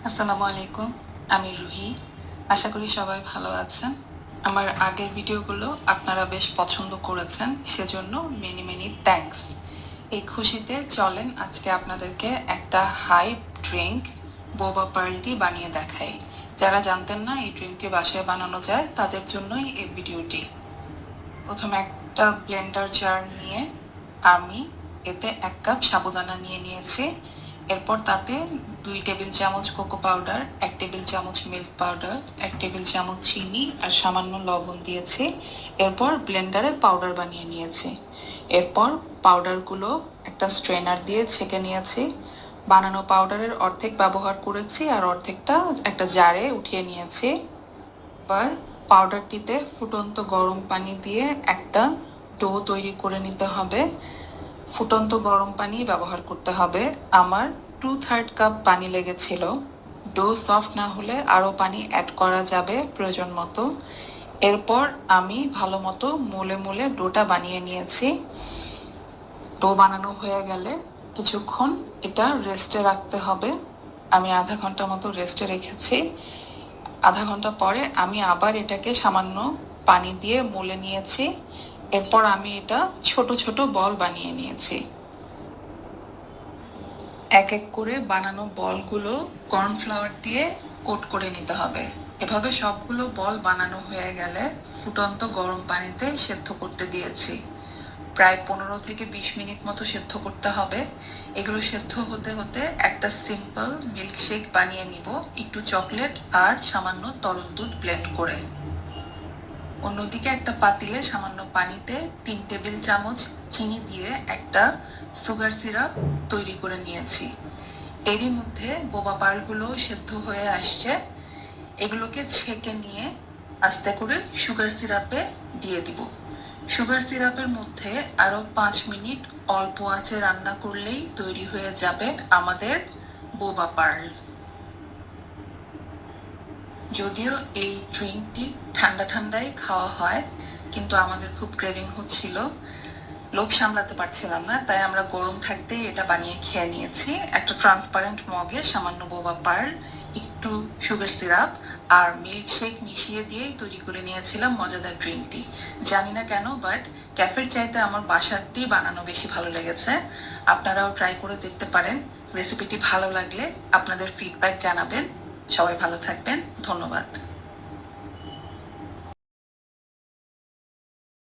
আসসালামু আলাইকুম। আমি রুহি। আশা করি সবাই ভালো আছেন। আমার আগের ভিডিওগুলো আপনারা বেশ পছন্দ করেছেন, সেজন্য মেনি থ্যাঙ্কস। এই খুশিতে চলেন আজকে আপনাদেরকে একটা হাইপ ড্রিংক বোবা পার্ল টি বানিয়ে দেখাই। যারা জানতেন না এই ড্রিঙ্কটি বাসায় বানানো যায় তাদের জন্যই এই ভিডিওটি। প্রথমে একটা ব্লেন্ডার জার নিয়ে আমি এতে 1 কাপ সাবুদানা নিয়ে নিয়েছি। এরপর তাতে 2 টেবিল চামচ কোকো পাউডার, 1 টেবিল চামচ মিল্ক পাউডার, 1 টেবিল চামচ চিনি আর সামান্য লবণ দিয়েছি। এরপর ব্লেন্ডারে পাউডার বানিয়ে নিয়েছি। এরপর পাউডারগুলো একটা স্ট্রেনার দিয়ে ছেঁকে নিয়েছি। বানানো পাউডারের অর্ধেক ব্যবহার করেছি আর অর্ধেকটা একটা জারে উঠিয়ে নিয়েছি। এবার পাউডারটিতে ফুটন্ত গরম পানি দিয়ে একটা ডো তৈরি করে নিতে হবে। ফুটন্ত গরম পানি ব্যবহার করতে হবে। আমার 2/3 কাপ পানি লেগেছিল। ডো সফট না হলে আরও পানি অ্যাড করা যাবে প্রয়োজন মতো। এরপর আমি ভালো মতো মলে ডোটা বানিয়ে নিয়েছি। ডো বানানো হয়ে গেলে কিছুক্ষণ এটা রেস্টে রাখতে হবে। আমি আধা ঘন্টা মতো রেস্টে রেখেছি। আধা ঘন্টা পরে আমি আবার এটাকে সামান্য পানি দিয়ে মলে নিয়েছি। এরপর আমি এটা ছোট ছোট বল বানিয়ে নিয়েছি। এক এক করে বানানো বলগুলো কর্নফ্লাওয়ার দিয়ে কোট করে নিতে হবে। এভাবে সবগুলো বল বানানো হয়ে গেলে ফুটন্ত গরম পানিতে সেদ্ধ করতে দিয়েছি। প্রায় 15 থেকে 20 মিনিট মতো সেদ্ধ করতে হবে। এগুলো সেদ্ধ হতে হতে একটা সিম্পল মিল্কশেক বানিয়ে নিব, একটু চকলেট আর সামান্য তরল দুধ ব্লেন্ড করে। অন্যদিকে একটা পাতিলে সামান্য পানিতে 3 টেবিল চামচ চিনি দিয়ে একটা সুগার সিরাপ তৈরি করে নিয়েছি। এরই মধ্যে বোবা পার্লগুলো সেদ্ধ হয়ে আসছে। এগুলোকে ছেঁকে নিয়ে আস্তে করে সুগার সিরাপে দিয়ে দিব। সুগার সিরাপের মধ্যে আরও 5 মিনিট অল্প আঁচে রান্না করলেই তৈরি হয়ে যাবে আমাদের বোবা পার্ল। যদিও এই ড্রিঙ্কটি ঠান্ডায় খাওয়া হয়, কিন্তু আমাদের খুব ক্রেভিং হচ্ছিল, লোভ সামলাতে পারছিলাম না, তাই আমরা গরম থাকতেই এটা বানিয়ে খেয়ে নিয়েছি। একটা ট্রান্সপারেন্ট মগে সামান্য বোবা পার্ল, একটু সুগার সিরাপ আর মিল্কশেক মিশিয়ে দিয়েই তৈরি করে নিয়েছিলাম মজাদার ড্রিঙ্কটি। জানি না কেন, বাট ক্যাফের চাইতে আমার বাসারটি বানানো বেশি ভালো লেগেছে। আপনারাও ট্রাই করে দেখতে পারেন। রেসিপিটি ভালো লাগলে আপনাদের ফিডব্যাক জানাবেন। সবাই ভালো থাকবেন। ধন্যবাদ।